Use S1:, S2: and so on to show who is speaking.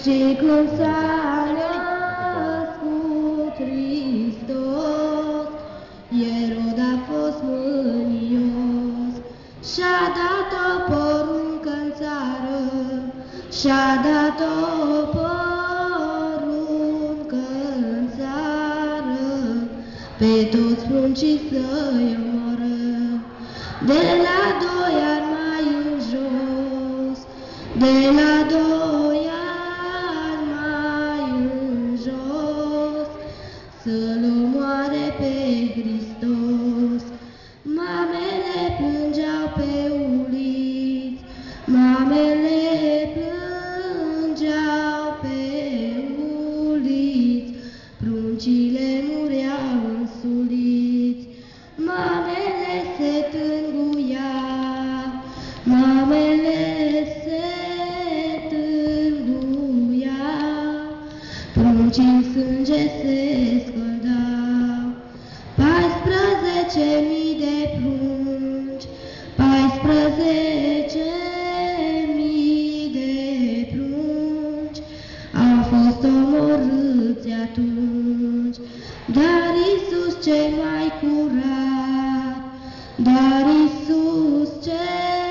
S1: Și cum s-a născut Hristos, Ierod a fost mânios, și-a dat o poruncă în țară, și-a dat o poruncă în țară, pe toți pruncii să-i omoară, de la 2 ani mai în jos, de la 2 ani mai în jos, să-l omoare pe Hristos. Mamele plângeau pe uliți, mamele plângeau pe uliți, pruncile mureau însuliți, mamele se tânguiau, mamele se tânguiau, pruncii în sânge se scăldau. 14.000 de prunci, 14.000 de prunci au fost omorâți atunci, dar Iisus cel mai curat, dar Iisus cel